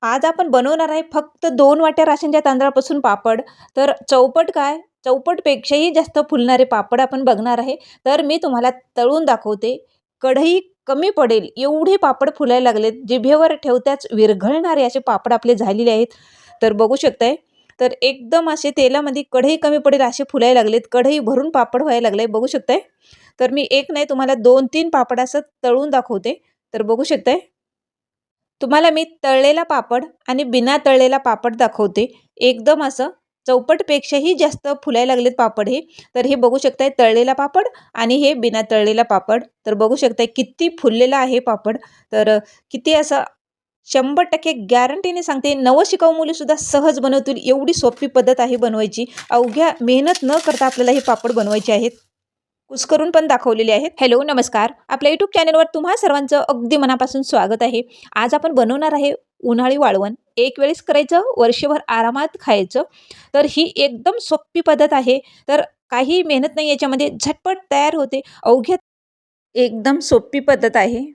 आज आपण बनवणार आहे फक्त 2 वाट्या राशनच्या तांदळापासून पापड. तर चौपट काय, चौपटपेक्षाही जास्त फुलणारे पापड आपण बघणार आहे. तर मी तुम्हाला तळून दाखवते. कढई कमी पडेल एवढे पापड फुलायला लागलेत. जिभेवर ठेवताच विरघळणारे असे पापड आपले झालेले आहेत. तर बघू शकताय. तर एकदम असे तेलामध्ये कढई कमी पडेल असे फुलायला लागलेत. कढई भरून पापड व्हायला लागले बघू शकताय. तर मी एक नाही तुम्हाला 2-3 पापड असं तळून दाखवते. तर बघू शकताय. तुम्हाला मी तळलेला पापड आणि बिना तळलेला पापड दाखवते. एकदम असं चौपटपेक्षाही जास्त फुलायला लागलेत पापड हे. तर हे बघू शकताय तळलेला पापड आणि हे बिना तळलेला पापड. तर बघू शकताय किती फुललेला आहे पापड. तर किती असं 100% गॅरंटीने सांगते नवशिकाऊ मुलीसुद्धा सहज बनवतील एवढी सोपी पद्धत आहे बनवायची. अवघ्या मेहनत न करता आपल्याला हे पापड बनवायचे आहेत. कुस्करून पण दाखवलेले आहेत. हॅलो, नमस्कार. आपल्या यूट्यूब चॅनलवर तुम्हा सर्वांचं अगदी मनापासून स्वागत आहे. आज आपण बनवणार आहे उन्हाळी वाळवण. एक वेळेस करायचं, वर्षभर आरामात खायचं. तर ही एकदम सोपी पद्धत आहे. तर काही मेहनत नाही याच्यामध्ये, झटपट तयार होते. अवघ्या एकदम सोपी पद्धत आहे.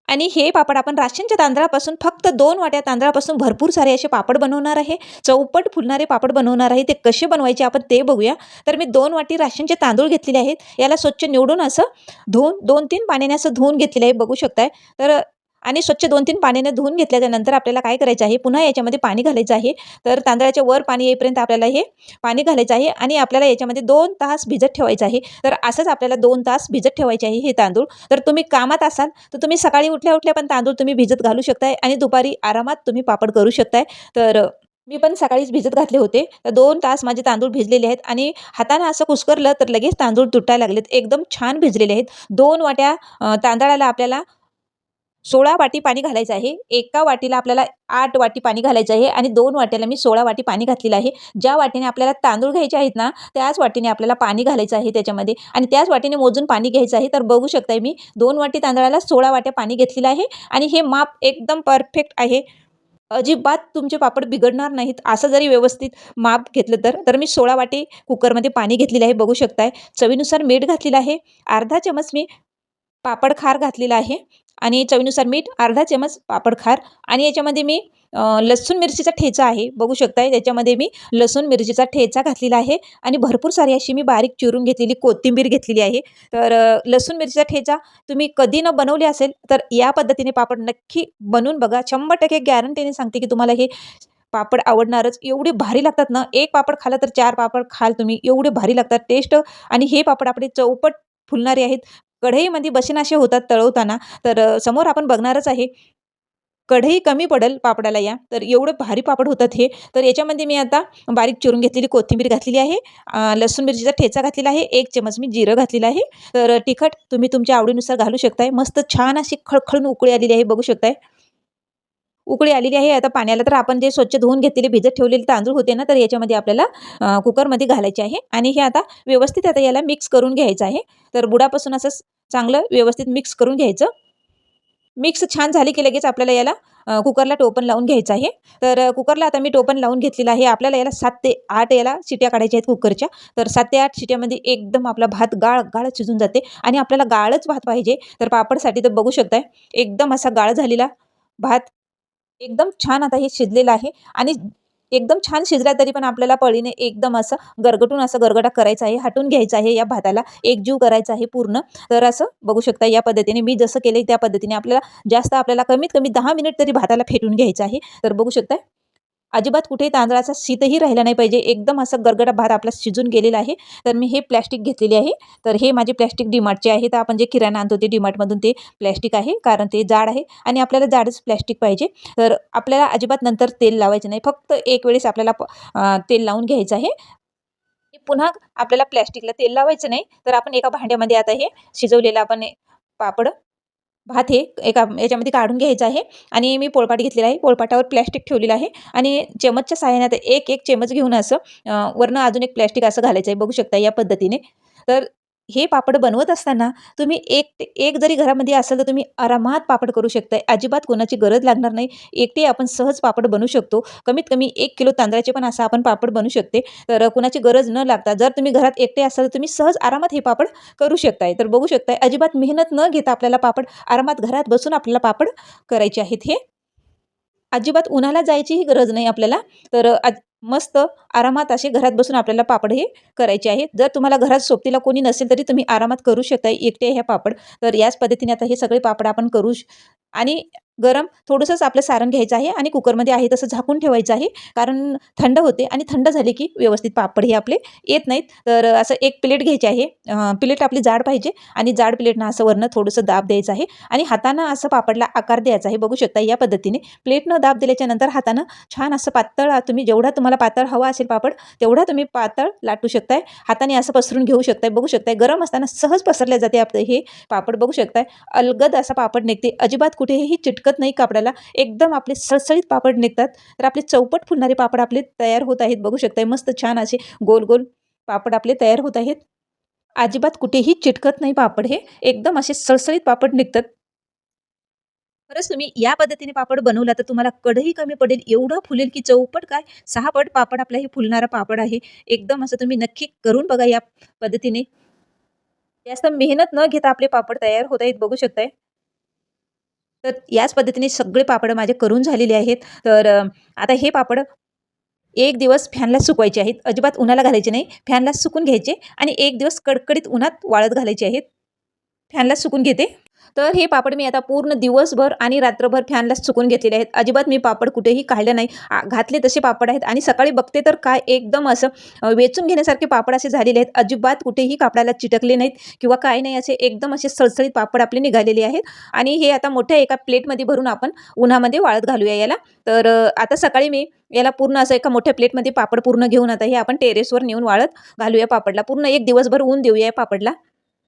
आणि हे पापड आपण राशनच्या तांदळापासून फक्त 2 वाट्या तांदळापासून भरपूर सारे असे पापड बनवणार आहे. चौपट फुलणारे पापड बनवणार आहे. ते कसे बनवायचे आपण ते बघूया. तर मी 2 वाटी राशनचे तांदूळ घेतलेले आहेत. याला स्वच्छ निवडून असं धुवून 2-3 पाण्याने असं धुवून घेतलेले आहे बघू शकताय. तर आणि स्वच्छ 2-3 पाण्याने धुवून घेतल्याच्यानंतर आपल्याला काय करायचं आहे, पुन्हा याच्यामध्ये पाणी घालायचं आहे. तर तांदळाच्या वर पाणी येईपर्यंत आपल्याला हे पाणी घालायचं आहे आणि आपल्याला याच्यामध्ये 2 तास भिजत ठेवायचं आहे. तर असंच आपल्याला 2 तास भिजत ठेवायचे आहे हे तांदूळ. तर तुम्ही कामात असाल तर तुम्ही सकाळी उठल्या-उठल्या पण तांदूळ तुम्ही भिजत घालू शकताय आणि दुपारी आरामात तुम्ही पापड करू शकताय. तर मी पण सकाळीच भिजत घातले होते. तर 2 तास माझे तांदूळ भिजलेले आहेत आणि हाताने असं कुस्करलं तर लगेच तांदूळ तुटायला लागलेत. एकदम छान भिजलेले आहेत. 2 वाट्या तांदळाला आपल्याला 16 वाटी पाणी घालायचं आहे. एका वाटीला आपल्याला 8 वाटी पाणी घालायचं आहे आणि 2 वाट्याला मी 16 वाटी पाणी घातलेलं आहे. ज्या वाटीने आपल्याला तांदूळ घ्यायचे आहेत ना, त्याच वाटीने आपल्याला पाणी घालायचं आहे त्याच्यामध्ये आणि त्याच वाटीने मोजून पाणी घ्यायचं आहे. तर बघू शकताय मी 2 वाटी तांदळाला 16 वाट्या पाणी घेतलेलं आहे आणि हे माप एकदम परफेक्ट आहे. अजिबात तुमचे पापड बिघडणार नाहीत. असं जरी व्यवस्थित माप घेतलं तर मी 16 वाटी कुकरमध्ये पाणी घेतलेलं आहे बघू शकताय. चवीनुसार मीठ घातलेलं आहे. अर्धा चमच मी पापड खार घातलेला आहे आणि चवीनुसार मीठ, अर्धा चमच पापड खार आणि याच्यामध्ये मी लसूण मिरचीचा ठेचा आहे बघू शकताय. त्याच्यामध्ये मी लसूण मिरचीचा ठेचा घातलेला आहे आणि भरपूर सारी अशी मी बारीक चिरून घेतलेली कोथिंबीर घेतलेली आहे. तर लसूण मिरचीचा ठेचा तुम्ही कधी न बनवले असेल तर या पद्धतीने पापड नक्की बनवून बघा. 100% गॅरंटीने सांगते की तुम्हाला हे पापड आवडणारच. एवढे भारी लागतात ना, एक पापड खाल्ला तर 4 पापड खाल तुम्ही. एवढे भारी लागतात टेस्ट आणि हे पापड आपले चौपट फुलणारे आहेत. कढईमध्ये बसेनासे होतात तळवताना. तर समोर आपण बघणारच आहे. कढई कमी पडेल पापडाला या. तर एवढे भारी पापड होतात हे. तर याच्यामध्ये मी आता बारीक चिरून घेतलेली कोथिंबीर घातलेली आहे. लसूण मिरचीचा ठेचा घातलेला आहे. 1 चमच मी जिरं घातलेलं आहे. तर तिखट तुम्ही तुमच्या आवडीनुसार घालू शकताय. मस्त छान अशी खळखळून उकळी आलेली आहे बघू शकताय. उकळी आलेली आहे. आता पाण्याला तर आपण जे स्वच्छ धुवून घेतलेले भिजत ठेवलेले तांदूळ होते ना, तर याच्यामध्ये आपल्याला कुकरमध्ये घालायचे आहे आणि हे आता व्यवस्थित आता याला मिक्स करून घ्यायचं आहे. तर बुडापासून असं चांगलं व्यवस्थित मिक्स करून घ्यायचं. मिक्स छान झाली की लगेच आपल्याला याला कुकरला टोपण लावून घ्यायचं आहे. तर कुकरला आता मी टोपण लावून घेतलेलं आहे. आपल्याला याला 7 ते 8 याला शिट्या काढायच्या आहेत कुकरच्या. तर 7 ते 8 शिट्यामध्ये एकदम आपला भात गाळ शिजून जाते आणि आपल्याला गाळच भात पाहिजे. तर पापडसाठी तर बघू शकताय एकदम असा गाळ झालेला भात एकदम छान आता हे शिजलेलं आहे आणि एकदम छान शिजला तरी पण आपल्याला पळीने एकदम असं गरगटून असं गरगटा करायचा आहे, हटून घ्यायचा आहे या भाताला, एकजीव करायचा आहे पूर्ण. तर असं बघू शकता या पद्धतीने मी जसं केलंय त्या पद्धतीने आपल्याला कमीत कमी 10 मिनिट तरी भाताला फेटून घ्यायचं आहे. तर बघू शकता अजिबात कुठेही तांदळाचा शीतही राहिला नाही पाहिजे. एकदम असं गरगटा भात आपला शिजून गेलेला आहे. तर मी हे प्लॅस्टिक घेतलेले आहे. तर हे माझे प्लॅस्टिक डी-मार्टचे आहे. तर आपण जे किराणा आणतो ते डी-मार्टमधून ते प्लॅस्टिक आहे. कारण ते जाड आहे आणि आपल्याला जाडच प्लॅस्टिक पाहिजे. तर आपल्याला अजिबात नंतर तेल लावायचं नाही. फक्त एक वेळेस आपल्याला तेल लावून घ्यायचं आहे. पुन्हा आपल्याला प्लॅस्टिकला तेल लावायचं नाही. तर आपण एका भांड्यामध्ये आता हे शिजवलेलं आपण पापड भात हे एका याच्यामध्ये काढून घ्यायचं आहे आणि मी पोळपाट घेतलेला आहे. पोळपाटावर प्लॅस्टिक ठेवलेलं आहे आणि चमचच्या सहाय्याने आता एक चमच घेऊन असं वरनं अजून एक प्लॅस्टिक असं घालायचं आहे. बघू शकता या पद्धतीने. तर हे पापड बनवत असताना तुम्ही एक जरी घरामध्ये असेल तर तुम्ही आरामात पापड करू शकताय. अजिबात कोणाची गरज लागणार नाही. एकटे आपण सहज पापड बनवू शकतो. कमीत कमी 1 किलो तांदळाचे पण असं आपण पापड बनवू शकते. तर कुणाची गरज न लागता जर तुम्ही घरात एकटे असाल तर तुम्ही सहज आरामात हे पापड करू शकताय. तर बघू शकताय अजिबात मेहनत न घेता आपल्याला पापड आरामात घरात बसून आपल्याला पापड करायचे आहेत हे. अजिबात उन्हाला जायचीही गरज नाही आपल्याला. तर मस्त आरामात असे घरात बसून आपल्याला पापड हे करायचे आहेत. जर तुम्हाला घरात सोबतीला कोणी नसेल तरी तुम्ही आरामात करू शकता एकटे हे पापड. तर याच पद्धतीने आता हे सगळे पापड आपण आणि गरम थोडंसंच आपलं सारण घ्यायचं आहे आणि कुकरमध्ये आहे तसं झाकून ठेवायचं आहे. कारण थंड होते आणि थंड झाले की व्यवस्थित पापड हे आपले येत नाहीत. तर असं एक प्लेट घ्यायची आहे. प्लेट आपली जाड पाहिजे आणि जाड प्लेटनं असं वरनं थोडंसं दाब द्यायचं आहे आणि हातानं असं पापडला आकार द्यायचा आहे. बघू शकता या पद्धतीने प्लेटनं दाब दिल्याच्या नंतर हातानं छान असं पातळ तुम्ही जेवढा तुम्हाला पातळ हवा असेल पापड तेवढा तुम्ही पातळ लाटू शकताय. हाताने असं पसरून घेऊ शकताय. बघू शकताय गरम असताना सहज पसरल्या जाते आपलं हे पापड. बघू शकताय अलगद असा पापड निघते. अजिबात कुठेही चिटकत नाही कापडाला. एकदम आपले सळसळीत पापड निघतात. तर आपले चौपट फुलणारे पापड आपले तयार होत आहेत. बघू शकताय मस्त छान असे गोल गोल पापड आपले तयार होत आहेत. अजिबात कुठेही चिटकत नाही पापड हे. एकदम असे सळसळीत पापड निघतात. खरंच तुम्ही या पद्धतीने पापड बनवला तर तुम्हाला कढई कमी पडेल. एवढं फुलेल की चौपट काय 6 पट पापड आपला हे फुलणारा पापड आहे. एकदम असं तुम्ही नक्की करून बघा या पद्धतीने. जास्त मेहनत न घेता आपले पापड तयार होत आहेत. बघू शकताय. तर याच पद्धतीने सगळे पापड माझे करून झालेले आहेत. तर आता हे पापड 1 दिवस फॅनला सुकवायचे आहेत. अजिबात उन्हाला घालायचे नाही. फॅनला सुकून घ्यायचे आणि 1 दिवस कडकडीत उन्हात वाळत घालायचे आहेत. फॅनला सुकून घेते. तर हे पापड मी आता पूर्ण दिवसभर आणि रात्रभर फॅनला सुकून घेतलेले आहेत. अजिबात मी पापड कुठेही काढले नाही. घातले तसे पापड आहेत आणि सकाळी बघते तर काय एकदम असं वेचून घेण्यासारखे पापड असे झालेले आहेत. अजिबात कुठेही कापडाला चिटकले नाहीत किंवा काही नाही असे एकदम असे सळसळीत पापड आपले निघालेले आहेत. आणि हे आता मोठ्या एका प्लेटमध्ये भरून आपण उन्हामध्ये वाळत घालूया याला. तर आता सकाळी मी याला पूर्ण असं एका मोठ्या प्लेटमध्ये पापड पूर्ण घेऊन आता हे आपण टेरेसवर नेऊन वाळत घालूया पापडला. पूर्ण 1 दिवसभर ऊन देऊया या पापडला.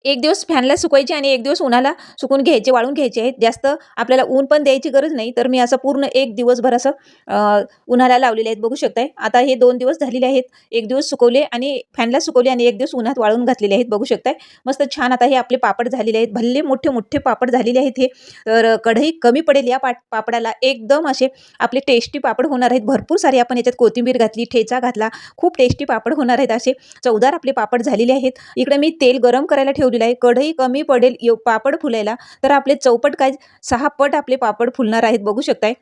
1 दिवस फॅनला सुकवायचे आणि 1 दिवस उन्हाला सुकून घ्यायचे, वाळून घ्यायचे आहेत. जास्त आपल्याला ऊन पण द्यायची गरज नाही. तर मी असं पूर्ण 1 दिवसभर असं उन्हाला लावलेले आहेत. बघू शकताय. आता हे 2 दिवस झालेले आहेत. 1 दिवस सुकवले आणि फॅनला सुकवले आणि 1 दिवस उन्हात वाळून घातलेले आहेत. बघू शकताय. मस्त छान आता हे आपले पापड झालेले आहेत. भल्ले मोठे-मोठे पापड झालेले आहेत हे. तर कढई कमी पडेल या पापडाला. एकदम असे आपले टेस्टी पापड होणार आहेत. भरपूर सारे आपण याच्यात कोथिंबीर घातली, ठेचा घातला. खूप टेस्टी पापड होणार आहेत. असे चवदार आपले पापड झालेले आहेत. इकडे मी तेल गरम करायला ठेवलेलं आहे. कढई कमी पडेल पापड फुलायला. तर आपले चौपट काय 6 पट आपले पापड फुलणार आहेत. बघू शकताय.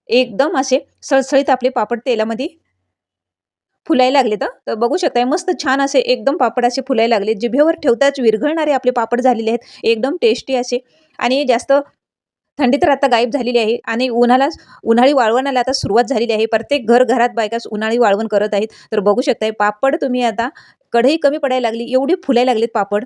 एकदम असे सळसळीत आपले पापड तेलामध्ये फुलायला लागलेत तर बघू शकताय मस्त छान असे एकदम पापड असे फुलायला लागले. जिभेवर ठेवताच विरघळणारे आपले पापड झालेले आहेत. एकदम टेस्टी असे आणि जास्त थंडी तर आता गायब झालेली आहे आणि उन्हाळी वाळवणाला आता सुरुवात झालेली आहे. प्रत्येक घरात बायका उन्हाळी वाळवण करत आहेत. तर बघू शकताय पापड तुम्ही आता कढई कमी पडायला लागली, एवढी फुलायला लागलेत पापड.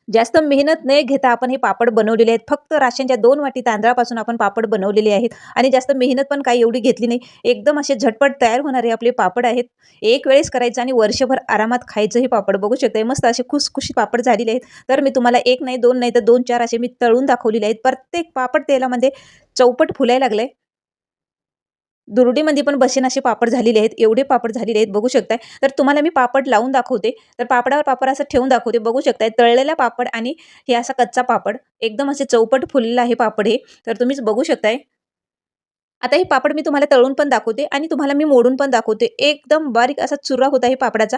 जास्त मेहनत न घेता आपण हे पापड बनवलेले आहेत. फक्त राशनच्या 2 वाटी तांदळापासून आपण पापड बनवलेले आहेत आणि जास्त मेहनत पण काही एवढी घेतली नाही. एकदम असे झटपट तयार होणारे आपले पापड आहेत. एक वेळेस करायचं आणि वर्षभर आरामात खायचं हे पापड. बघू शकताय मस्त असे खुसखुशीत पापड झालेले आहेत. तर मी तुम्हाला 1 नाही, 2 नाही तर 2-4 असे मी तळून दाखवलेले आहेत. प्रत्येक पापड तेलामध्ये चौपट फुलायला लागलंय. दुरडीमध्ये पण बसेन असे पापड झालेले आहेत. एवढे पापड झालेले आहेत बघू शकताय. तर तुम्हाला मी पापड लावून दाखवते. तर पापडावर पापड असं ठेवून दाखवते. बघू शकताय तळलेला पापड आणि हे असा कच्चा पापड. एकदम असे चौपट फुललेलं आहे पापड हे. तर तुम्हीच बघू शकताय. आता हे पापड मी तुम्हाला तळून पण दाखवते आणि तुम्हाला मी मोडून पण दाखवते. एकदम बारीक असा चुरा होत आहे पापडाचा.